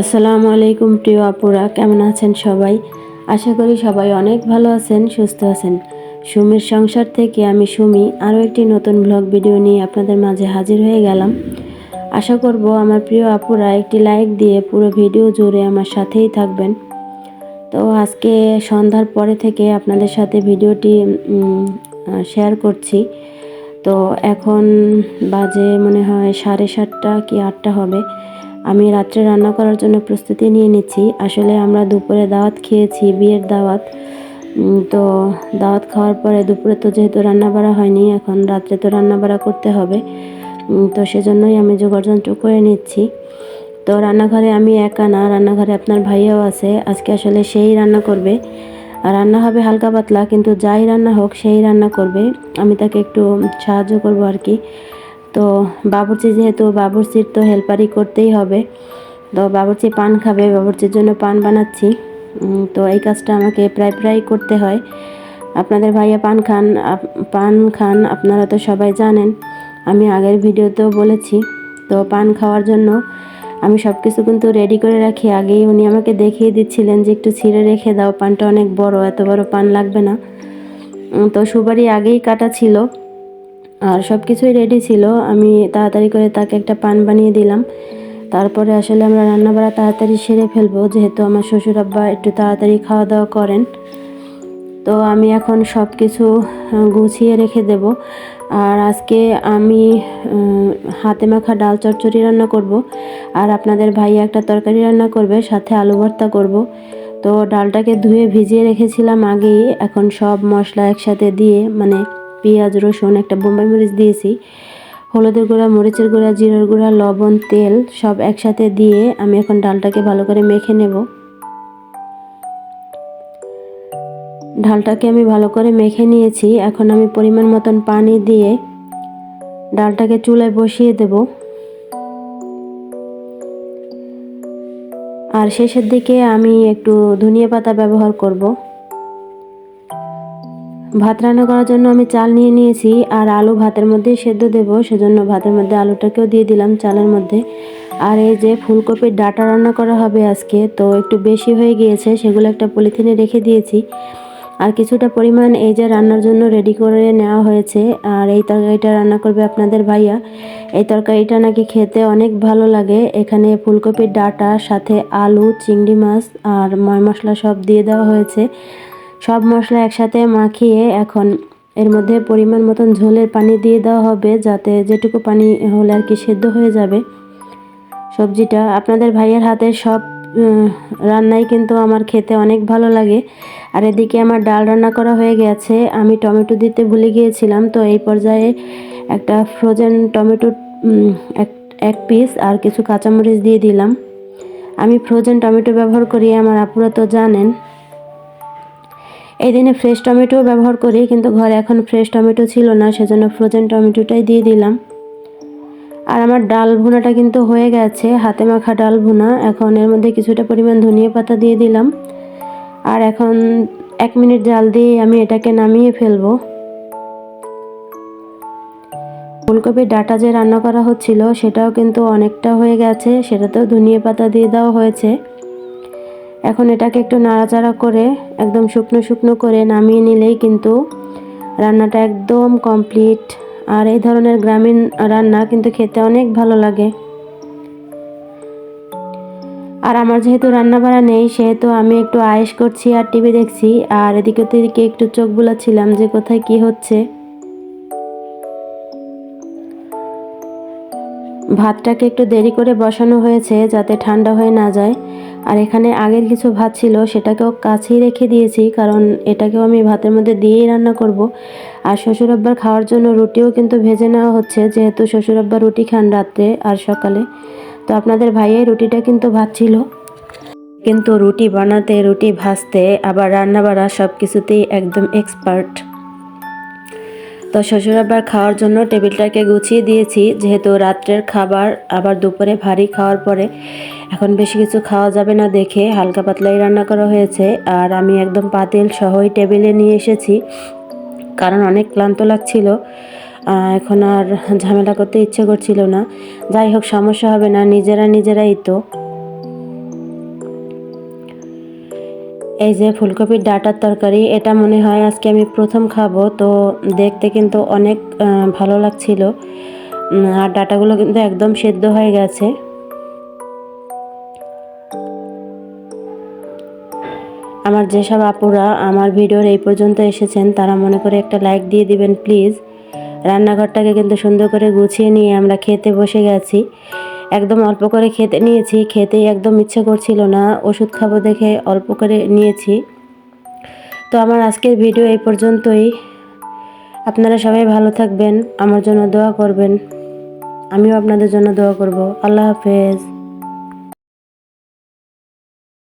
আসসালামু আলাইকুম প্রিয় আপুরা, কেমন আছেন সবাই? আশা করি সবাই অনেক ভালো আছেন, সুস্থ আছেন। সুমির সংসার থেকে আমি সুমি আরও একটি নতুন ব্লগ ভিডিও নিয়ে আপনাদের মাঝে হাজির হয়ে গেলাম। আশা করব আমার প্রিয় আপুরা একটি লাইক দিয়ে পুরো ভিডিও জুড়ে আমার সাথেই থাকবেন। তো আজকে সন্ধ্যার পরে থেকে আপনাদের সাথে ভিডিওটি শেয়ার করছি। তো এখন বাজে মনে হয় 7:30 কি 8টা হবে। আমি রাত্রে রান্না করার জন্য প্রস্তুতি নিয়ে নিচ্ছি। আসলে আমরা দুপুরে দাওয়াত খেয়েছি, বিয়ের দাওয়াত। তো দাওয়াত খাওয়ার পরে দুপুরে তো যেহেতু রান্না বাড়া হয়নি, এখন রাত্রে তো রান্না বাড়া করতে হবে। তো সেজন্যই আমি যোগাড়যন্ত্র করে নিচ্ছি। তো রান্নাঘরে আমি একা না, রান্নাঘরে আপনার ভাইয়াও আছে। আজকে আসলে সেই রান্না করবে। আর রান্না হবে হালকা পাতলা, কিন্তু যাই রান্না হোক সেই রান্না করবে। আমি তাকে একটু সাহায্য করব আর কি। তো বাবুর্চি যেহেতু, বাবুর্চির তো হেল্পারই করতেই হবে। তো বাবুর্চি পান খাবে, বাবুর্চির জন্য পান বানাচ্ছি। তো এই কাজটা আমাকে প্রায় করতে হয়। আপনাদের ভাইয়া পান খান, আপনারা তো সবাই জানেন, আমি আগের ভিডিওতেও বলেছি। তো পান খাওয়ার জন্য আমি সব কিছু কিন্তু রেডি করে রাখি আগেই। উনি আমাকে দেখিয়ে দিচ্ছিলেন যে একটু ছিঁড়ে রেখে দাও, পানটা অনেক বড়, এত বড় পান লাগবে না। তো সুপারি আগেই কাটা ছিল আর সব কিছুই রেডি ছিল। আমি তাড়াতাড়ি করে তাকে একটা পান বানিয়ে দিলাম। তারপরে আসলে আমরা রান্নাবাড়া তাড়াতাড়ি সেরে ফেলবো, যেহেতু আমার শ্বশুর আব্বা একটু তাড়াতাড়ি খাওয়া দাওয়া করেন। তো আমি এখন সব কিছু গুছিয়ে রেখে দেব। আর আজকে আমি হাতে মাখা ডাল চচ্চড়ি রান্না করব। আর আপনাদের ভাই একটা তরকারি রান্না করবে, সাথে আলু ভর্তা করব। তো ডালটাকে ধুয়ে ভিজিয়ে রেখেছিলাম আগেই। এখন সব মশলা একসাথে দিয়ে, মানে পেঁয়াজ, রসুন, একটা বোম্বাই মরিচ দিয়েছি, হলুদের গুঁড়া, মরিচের গুঁড়া, জিরার গুঁড়া, লবণ, তেল সব একসাথে দিয়ে আমি এখন ডালটাকে ভালো করে মেখে নেব। ডালটাকে আমি ভালো করে মেখে নিয়েছি। এখন আমি পরিমাণ মতন পানি দিয়ে ডালটাকে চুলায় বসিয়ে দেব। আর শেষের দিকে আমি একটু ধনিয়া পাতা ব্যবহার করব। ভাত রান্না করার জন্য আমি চাল নিয়ে নিয়েছি, আর আলু ভাতের মধ্যেই সেদ্ধ দেব, সেজন্য ভাতের মধ্যে আলুটাকেও দিয়ে দিলাম চালের মধ্যে। আর এই যে ফুলকপির ডাঁটা রান্না করা হবে আজকে, তো একটু বেশি হয়ে গিয়েছে, সেগুলো একটা পলিথিনে রেখে দিয়েছি। আর কিছুটা পরিমাণ এই যে রান্নার জন্য রেডি করে নেওয়া হয়েছে। আর এই তরকারিটা রান্না করবে আপনাদের ভাইয়া। এই তরকারিটা নাকি খেতে অনেক ভালো লাগে। এখানে ফুলকপির ডাঁটা, সাথে আলু, চিংড়ি মাছ আর ময় মশলা সব দিয়ে দেওয়া হয়েছে। সব মশলা একসাথে মাখিয়ে এখন এর মধ্যে পরিমাণ মতন ঝোলের পানি দিয়ে দেওয়া হবে, যাতে যেটুকু পানি হলে আর কি সেদ্ধ হয়ে যাবে সবজিটা। আপনাদের ভাইয়ের হাতের সব রান্নাই কিন্তু আমার খেতে অনেক ভালো লাগে। আর এদিকে আমার ডাল রান্না করা হয়ে গেছে। আমি টমেটো দিতে ভুলে গিয়েছিলাম, তো এই পর্যায়ে একটা ফ্রোজেন টমেটো এক পিস আর কিছু কাঁচামরিচ দিয়ে দিলাম। আমি ফ্রোজেন টমেটো ব্যবহার করি, আমার আপুরা তো জানেন। এই দিনে ফ্রেশ টমেটোও ব্যবহার করি, কিন্তু ঘরে এখন ফ্রেশ টমেটো ছিল না, সেজন্য ফ্রোজেন টমেটোটাই দিয়ে দিলাম। আর আমার ডাল ভুনাটা কিন্তু হয়ে গেছে, হাতে মাখা ডাল ভুনা। এখন এর মধ্যে কিছুটা পরিমাণ ধনিয়া পাতা দিয়ে দিলাম। আর এখন 1 মিনিট জাল দিয়ে আমি এটাকে নামিয়ে ফেলবো। ফুলকপির ডাঁটা যে রান্না করা হচ্ছিল সেটাও কিন্তু অনেকটা হয়ে গেছে, সেটাতেও ধনিয়া পাতা দিয়ে দেওয়া হয়েছে। এখন এটাকে একটু নাড়াচাড়া করে একদম শুকনো শুকনো করে নামিয়ে নিলেই কিন্তু রান্নাটা একদম কমপ্লিট। আর এই ধরনের গ্রামীণ রান্না কিন্তু খেতে অনেক ভালো লাগে। আর আমার যেহেতু রান্না বাড়া নেই, সেহেতু আমি একটু আয়েশ করছি আর টিভি দেখছি। আর এদিকে ওদিকে একটু চোখ বুলাচ্ছিলাম যে কোথায় কি হচ্ছে। ভাতটাকে একটু দেরি করে বসানো হয়েছে যাতে ঠান্ডা হয়ে না যায়। আর এখানে আগের কিছু ভাত ছিল, সেটাকেও কাছেই রেখে দিয়েছি, কারণ এটাকেও আমি ভাতের মধ্যে দিয়েই রান্না করব। আর শ্বশুর আব্বার খাওয়ার জন্য রুটিও কিন্তু ভেজে নেওয়া হচ্ছে, যেহেতু শ্বশুর আব্বা রুটি খান রাত্রে আর সকালে। তো আপনাদের ভাইয়ের রুটিটা কিন্তু ভাজছিল, কিন্তু রুটি বানাতে, রুটি ভাজতে, আবার রান্না বাড়া সব কিছুতেই একদম এক্সপার্ট। তো শ্বশুর আব্বার খাওয়ার জন্য টেবিলটাকে গুছিয়ে দিয়েছি, যেহেতু রাত্রের খাবার আবার দুপুরে ভারী খাওয়ার পরে এখন বেশি কিছু খাওয়া যাবে না দেখে হালকা পাতলাই রান্না করা হয়েছে। আর আমি একদম পাতিল সহই টেবিলে নিয়ে এসেছি, কারণ অনেক ক্লান্ত লাগছিল। এখন আর ঝামেলা করতে ইচ্ছে করছিল না। যাই হোক, সমস্যা হবে না, নিজেরাই তো। এই যে ফুলকপির ডাঁটার তরকারি, এটা মনে হয় আজকে আমি প্রথম খাবো। তো দেখতে কিন্তু অনেক ভালো লাগছিল। আর ডাঁটাগুলো কিন্তু একদম সেদ্ধ হয়ে গেছে। আমার যেসব আপুরা আমার ভিডিওর এই পর্যন্ত এসেছেন তারা মনে করে একটা লাইক দিয়ে দিবেন প্লিজ। রান্নাঘরটাকে কিন্তু সুন্দর করে গুছিয়ে নিয়ে আমরা খেতে বসে গেছি। একদম অল্প করে খেতে নিয়েছি, খেতেই একদম ইচ্ছে করছিল না, ওষুধ খাবো দেখে অল্প করে নিয়েছি। তো আমার আজকের ভিডিও এই পর্যন্তই। আপনারা সবাই ভালো থাকবেন, আমার জন্য দোয়া করবেন, আমিও আপনাদের জন্য দোয়া করব। আল্লাহ হাফেজ।